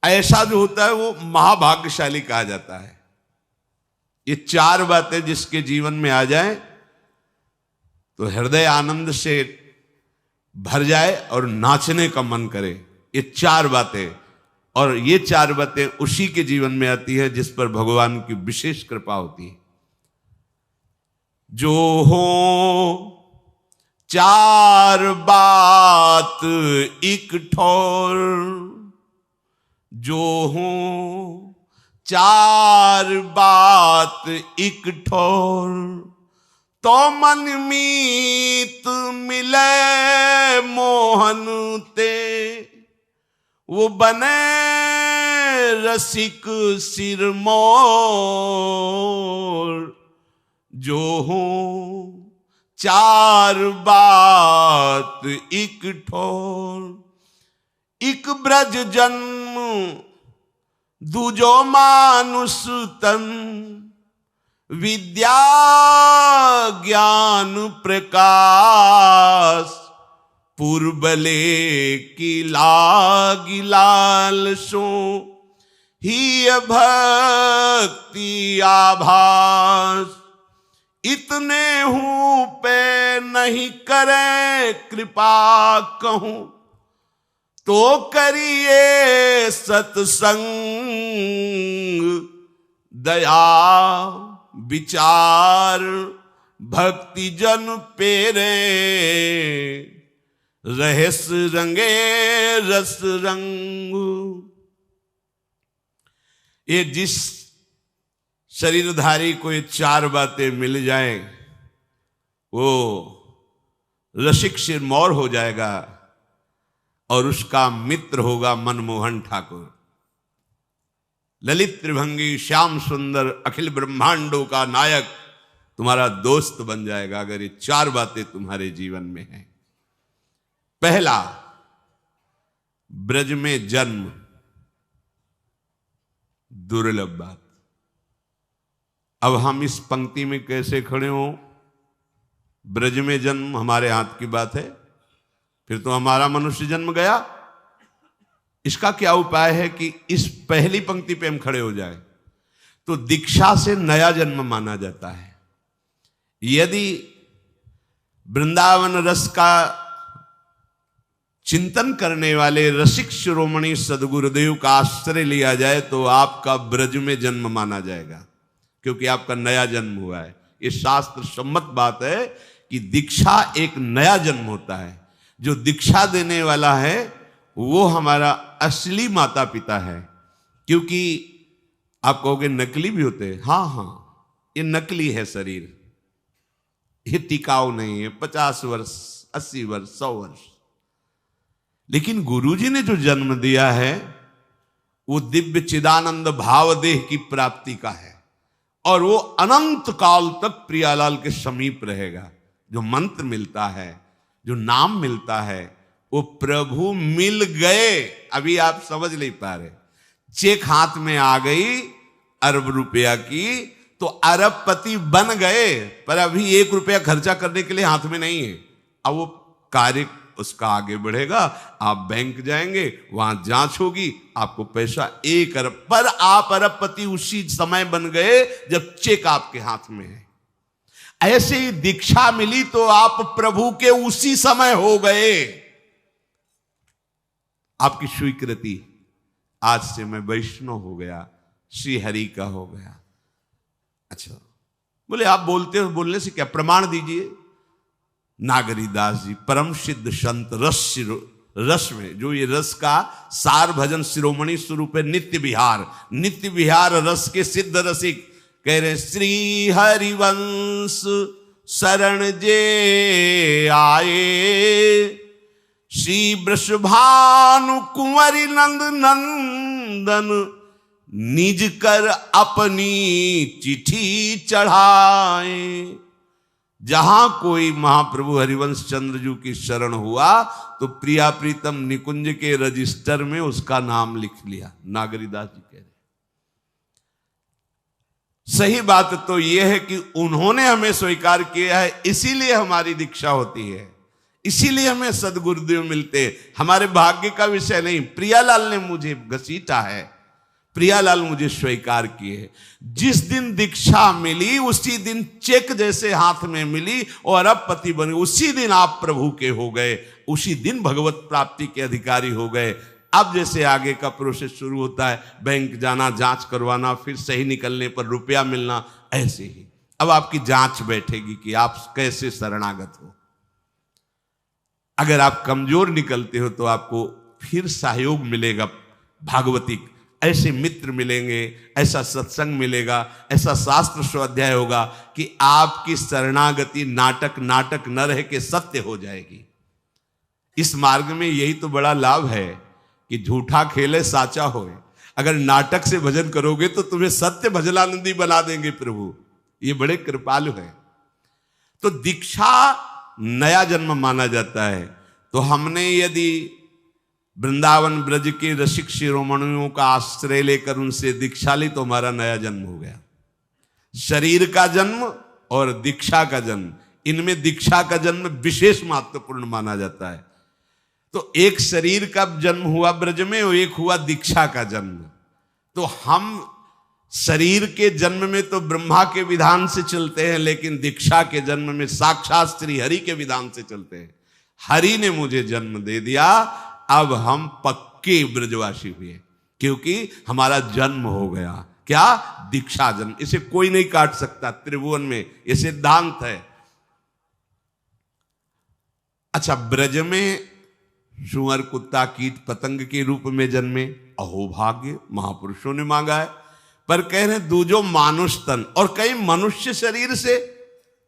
ऐसा जो होता है वो महाभाग्यशाली कहा जाता है। ये चार बातें जिसके जीवन में आ जाए तो हृदय आनंद से भर जाए और नाचने का मन करे। ये चार बातें, और ये चार बातें उसी के जीवन में आती है जिस पर भगवान की विशेष कृपा होती है। जो हो चार बात एक ठोर, जो हो चार बात एक ठोर, तो मन मीत मिले मोहन ते, वो बने रसिक सिरमौर। जो हो चार बात एक ठोर, एक ब्रज जन्म दूजो मानुष तन, विद्या ज्ञान प्रकाश, पूर्वले की लागी लाल सो, ही भक्ति आभास। इतने हूं पे नहीं करे कृपा कहूं, तो करिए सत्संग, दया विचार भक्ति जन पेरे, रहस रंगे रस रंग। ये जिस शरीरधारी को ये चार बातें मिल जाए वो रसिक सिरमौर हो जाएगा और उसका मित्र होगा मनमोहन ठाकुर। ललित त्रिभंगी श्याम सुंदर अखिल ब्रह्मांडों का नायक तुम्हारा दोस्त बन जाएगा अगर ये चार बातें तुम्हारे जीवन में हैं। पहला, ब्रज में जन्म, दुर्लभ बात। अब हम इस पंक्ति में कैसे खड़े हो? ब्रज में जन्म हमारे हाथ की बात है, फिर तो हमारा मनुष्य जन्म गया। इसका क्या उपाय है कि इस पहली पंक्ति पे हम खड़े हो जाए? तो दीक्षा से नया जन्म माना जाता है। यदि वृंदावन रस का चिंतन करने वाले रसिक शिरोमणि सदगुरुदेव का आश्रय लिया जाए तो आपका ब्रज में जन्म माना जाएगा, क्योंकि आपका नया जन्म हुआ है। ये शास्त्र सम्मत बात है कि दीक्षा एक नया जन्म होता है। जो दीक्षा देने वाला है वो हमारा असली माता पिता है। क्योंकि आप कहोगे नकली भी होते हैं, हाँ हाँ, ये नकली है शरीर, ये टिकाऊ नहीं है। 50 वर्ष 80 वर्ष 100 वर्ष, लेकिन गुरुजी ने जो जन्म दिया है वो दिव्य चिदानंद भाव देह की प्राप्ति का है और वो अनंत काल तक प्रियालाल के समीप रहेगा। जो मंत्र मिलता है, जो नाम मिलता है, वो प्रभु मिल गए। अभी आप समझ नहीं पा रहे, चेक हाथ में आ गई अरब रुपया की तो अरबपति बन गए, पर अभी 1 रुपया खर्चा करने के लिए हाथ में नहीं है। अब वो कार्य उसका आगे बढ़ेगा, आप बैंक जाएंगे, वहां जांच होगी, आपको पैसा 1 अरब, पर आप अरबपति उसी समय बन गए जब चेक आपके हाथ में है। ऐसे ही दीक्षा मिली तो आप प्रभु के उसी समय हो गए। आपकी स्वीकृति, आज से मैं वैष्णव हो गया, श्री हरि का हो गया। अच्छा, बोले आप बोलते हो, बोलने से क्या, प्रमाण दीजिए। नागरीदास जी परम सिद्ध संत रस में, जो ये रस का सार भजन शिरोमणि स्वरूप है, नित्य विहार रस के सिद्ध रसिक कह रहे, श्री हरिवंश शरण जे आए, श्री वृषभानु कुंवरी नंद नंदन, निज कर अपनी चिट्ठी चढ़ाए। जहां कोई महाप्रभु हरिवंश चंद्र जी की शरण हुआ तो प्रिया प्रीतम निकुंज के रजिस्टर में उसका नाम लिख लिया। नागरीदास जी कह रहे, सही बात तो यह है कि उन्होंने हमें स्वीकार किया है, इसीलिए हमारी दीक्षा होती है। इसीलिए हमें सदगुरुदेव मिलते, हमारे भाग्य का विषय नहीं। प्रियालाल ने मुझे घसीटा है, प्रियालाल मुझे स्वीकार किए। जिस दिन दीक्षा मिली उसी दिन चेक जैसे हाथ में मिली और अब पति बने, उसी दिन आप प्रभु के हो गए, उसी दिन भगवत प्राप्ति के अधिकारी हो गए। अब जैसे आगे का प्रोसेस शुरू होता है, बैंक जाना, जांच करवाना, फिर सही निकलने पर रुपया मिलना, ऐसे ही अब आपकी जांच बैठेगी कि आप कैसे शरणागत हो। अगर आप कमजोर निकलते हो तो आपको फिर सहयोग मिलेगा भागवतिक, ऐसे मित्र मिलेंगे, ऐसा सत्संग मिलेगा, ऐसा शास्त्र स्वाध्याय होगा कि आपकी शरणागति नाटक न रह के सत्य हो जाएगी। इस मार्ग में यही तो बड़ा लाभ है कि झूठा खेले साचा होए। अगर नाटक से भजन करोगे तो तुम्हें सत्य भजनानंदी बना देंगे प्रभु, ये बड़े कृपालु हैं। तो दीक्षा नया जन्म माना जाता है। तो हमने यदि वृंदावन ब्रज के रसिक शिरोमणियों का आश्रय लेकर उनसे दीक्षा ली तो हमारा नया जन्म हो गया। शरीर का जन्म और दीक्षा का जन्म, इनमें दीक्षा का जन्म विशेष महत्वपूर्ण माना जाता है। तो एक शरीर का जन्म हुआ ब्रज में और एक हुआ दीक्षा का जन्म। तो हम शरीर के जन्म में तो ब्रह्मा के विधान से चलते हैं, लेकिन दीक्षा के जन्म में साक्षात श्री हरि के विधान से चलते हैं। हरि ने मुझे जन्म दे दिया, अब हम पक्के ब्रजवासी हुए, क्योंकि हमारा जन्म हो गया। क्या? दीक्षा जन्म। इसे कोई नहीं काट सकता त्रिभुवन में, ये सिद्धांत है। अच्छा, ब्रज में सुअर, कुत्ता, कीट पतंग के रूप में जन्मे, अहोभाग्य, महापुरुषों ने मांगा है। पर कह रहे दूजो मानुष तन, और कई मनुष्य शरीर से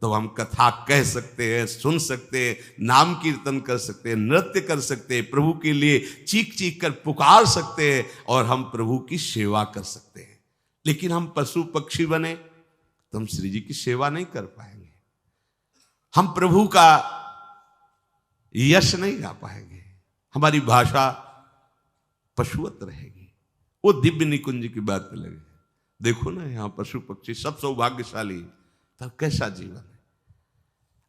तो हम कथा कह सकते हैं, सुन सकते हैं, नाम कीर्तन कर सकते हैं, नृत्य कर सकते हैं, प्रभु के लिए चीख चीख कर पुकार सकते हैं, और हम प्रभु की सेवा कर सकते हैं। लेकिन हम पशु पक्षी बने तो हम श्री जी की सेवा नहीं कर पाएंगे, हम प्रभु का यश नहीं गा पाएंगे, हमारी भाषा पशुवत रहेगी। वो दिव्य निकुंज की बात अलग है। देखो ना, यहां पशु पक्षी सब सौभाग्यशाली, तो कैसा जीवन है।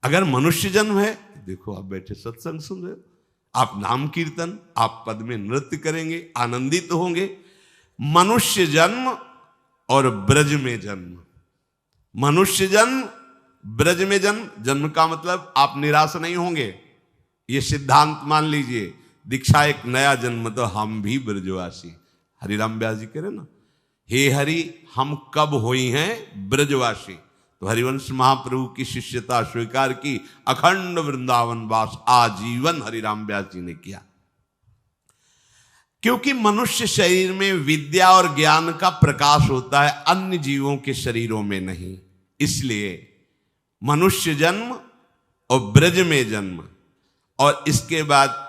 अगर मनुष्य जन्म है, देखो आप बैठे सत्संग सुन रहे हो, आप नाम कीर्तन, आप पद में नृत्य करेंगे, आनंदित होंगे। मनुष्य जन्म और ब्रज में जन्म, मनुष्य जन्म, ब्रज में जन्म। जन्म का मतलब आप निराश नहीं होंगे, ये सिद्धांत मान लीजिए। दीक्षा एक नया जन्म, तो हम भी ब्रजवासी। हरिराम व्यास जी कह रहे ना, हे हरि हम कब हुई हैं ब्रजवासी। तो हरिवंश महाप्रभु की शिष्यता स्वीकार की, अखंड वृंदावन वास आजीवन हरिराम व्यास जी ने किया। क्योंकि मनुष्य शरीर में विद्या और ज्ञान का प्रकाश होता है, अन्य जीवों के शरीरों में नहीं। इसलिए मनुष्य जन्म और ब्रज में जन्म, और इसके बाद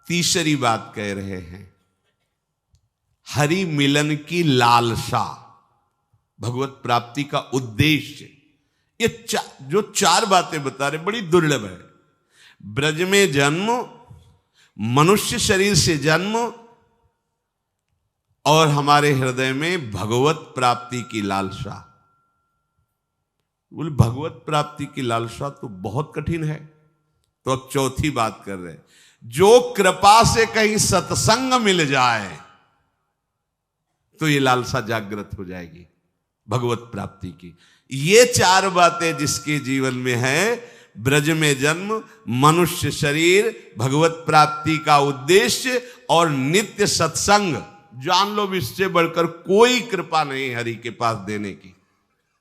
तीसरी बात कह रहे हैं, हरि मिलन की लालसा, भगवत प्राप्ति का उद्देश्य। ये जो चार बातें बता रहे बड़ी दुर्लभ है। ब्रज में जन्म, मनुष्य शरीर से जन्म, और हमारे हृदय में भगवत प्राप्ति की लालसा। बोले भगवत प्राप्ति की लालसा तो बहुत कठिन है। तो अब चौथी बात कर रहे हैं, जो कृपा से कहीं सत्संग मिल जाए तो ये लालसा जागृत हो जाएगी भगवत प्राप्ति की। ये चार बातें जिसके जीवन में है, ब्रज में जन्म, मनुष्य शरीर, भगवत प्राप्ति का उद्देश्य और नित्य सत्संग, जान लो इससे बढ़कर कोई कृपा नहीं हरि के पास देने की,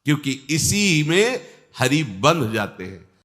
क्योंकि इसी में हरि बंध जाते हैं।